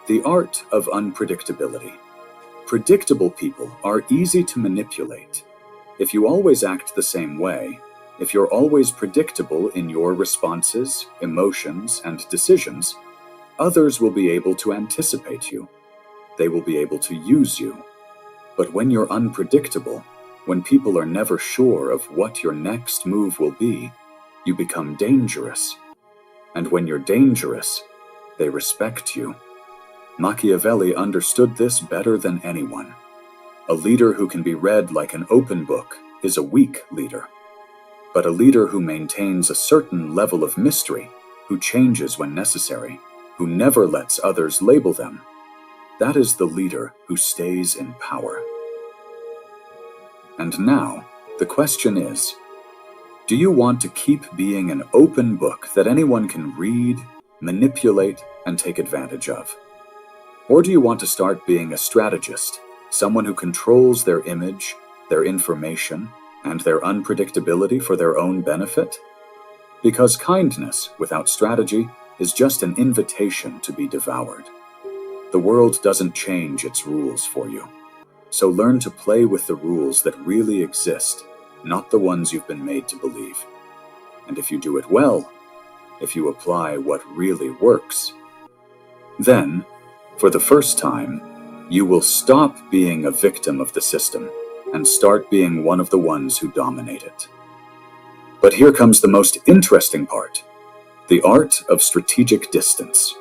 The Art of Unpredictability. Predictable people are easy to manipulate. If you always act the same way, if you're always predictable in your responses, emotions, and decisions, others will be able to anticipate you. They will be able to use you. But when you're unpredictable, when people are never sure of what your next move will be, you become dangerous. And when you're dangerous, they respect you. Machiavelli understood this better than anyone. A leader who can be read like an open book is a weak leader. But a leader who maintains a certain level of mystery, who changes when necessary, who never lets others label them, that is the leader who stays in power. And now, the question is, do you want to keep being an open book that anyone can read, manipulate, and take advantage of? Or do you want to start being a strategist, someone who controls their image, their information, and their unpredictability for their own benefit? Because kindness without strategy is just an invitation to be devoured. The world doesn't change its rules for you. So learn to play with the rules that really exist, not the ones you've been made to believe. And if you do it well, if you apply what really works, then, for the first time, you will stop being a victim of the system and start being one of the ones who dominate it. But here comes the most interesting part, the art of strategic distance.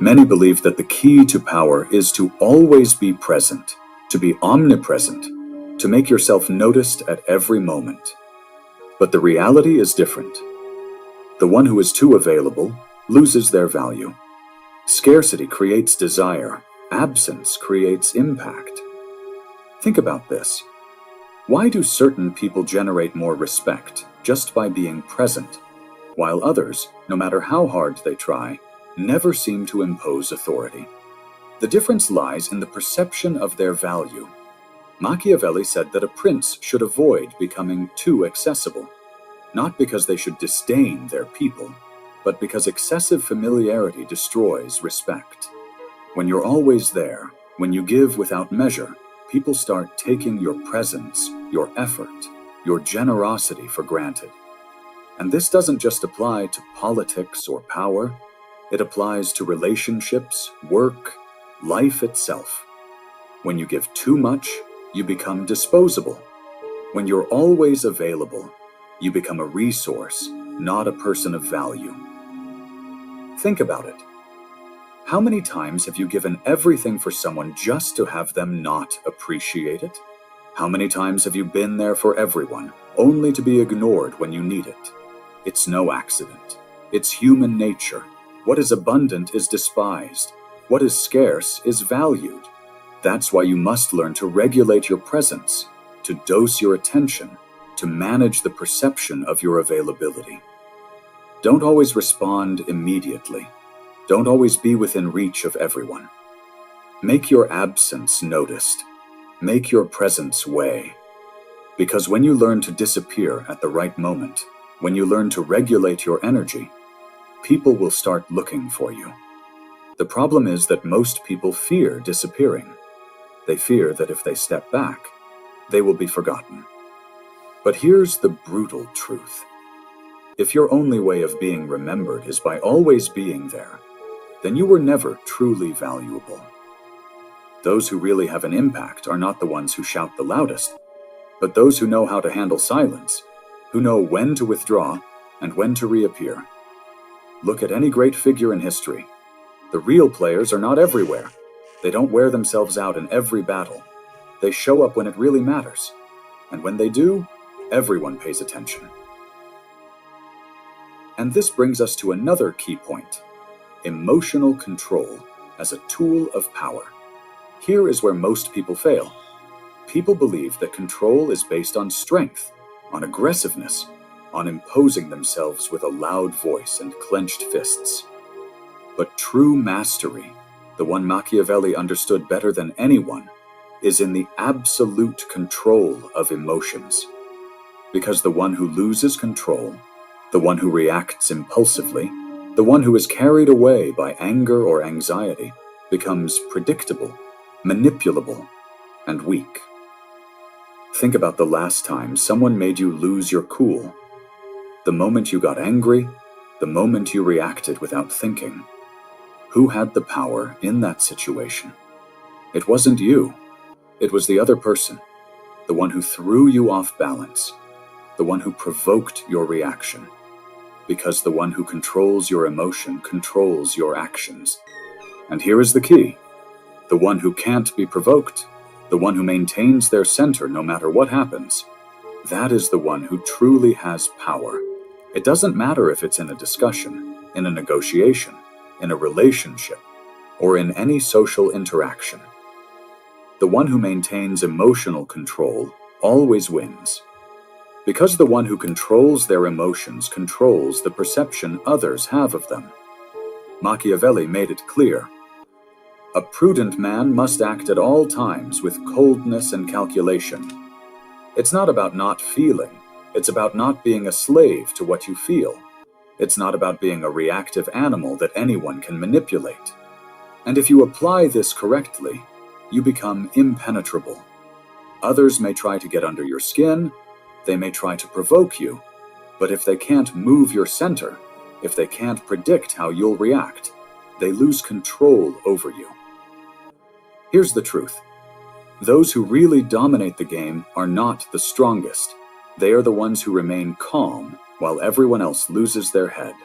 Many believe that the key to power is to always be present, to be omnipresent, to make yourself noticed at every moment. But the reality is different. The one who is too available loses their value. Scarcity creates desire. Absence creates impact. Think about this. Why do certain people generate more respect just by being present, while others, no matter how hard they try, never seem to impose authority? The difference lies in the perception of their value. Machiavelli said that a prince should avoid becoming too accessible, not because they should disdain their people, but because excessive familiarity destroys respect. When you're always there, when you give without measure, people start taking your presence, your effort, your generosity for granted. And this doesn't just apply to politics or power. It applies to relationships, work, life itself. When you give too much, you become disposable. When you're always available, you become a resource, not a person of value. Think about it. How many times have you given everything for someone just to have them not appreciate it? How many times have you been there for everyone, only to be ignored when you need it? It's no accident. It's human nature. What is abundant is despised. What is scarce is valued. That's why you must learn to regulate your presence, to dose your attention, to manage the perception of your availability. Don't always respond immediately. Don't always be within reach of everyone. Make your absence noticed. Make your presence weigh. Because when you learn to disappear at the right moment, when you learn to regulate your energy, people will start looking for you. The problem is that most people fear disappearing. They fear that if they step back, they will be forgotten. But here's the brutal truth. If your only way of being remembered is by always being there, then you were never truly valuable. Those who really have an impact are not the ones who shout the loudest, but those who know how to handle silence, who know when to withdraw and when to reappear. Look at any great figure in history. The real players are not everywhere. They don't wear themselves out in every battle. They show up when it really matters. And when they do, everyone pays attention. And this brings us to another key point: emotional control as a tool of power. Here is where most people fail. People believe that control is based on strength, on aggressiveness, on imposing themselves with a loud voice and clenched fists. But true mastery, the one Machiavelli understood better than anyone, is in the absolute control of emotions. Because the one who loses control, the one who reacts impulsively, the one who is carried away by anger or anxiety, becomes predictable, manipulable, and weak. Think about the last time someone made you lose your cool. The moment you got angry, the moment you reacted without thinking. Who had the power in that situation? It wasn't you. It was the other person, the one who threw you off balance, the one who provoked your reaction. Because the one who controls your emotion controls your actions. And here is the key. The one who can't be provoked, the one who maintains their center no matter what happens, that is the one who truly has power. It doesn't matter if it's in a discussion, in a negotiation, in a relationship, or in any social interaction. The one who maintains emotional control always wins. Because the one who controls their emotions controls the perception others have of them. Machiavelli made it clear. A prudent man must act at all times with coldness and calculation. It's not about not feeling. It's about not being a slave to what you feel. It's not about being a reactive animal that anyone can manipulate. And if you apply this correctly, you become impenetrable. Others may try to get under your skin, they may try to provoke you, but if they can't move your center, if they can't predict how you'll react, they lose control over you. Here's the truth. Those who really dominate the game are not the strongest. They are the ones who remain calm while everyone else loses their head.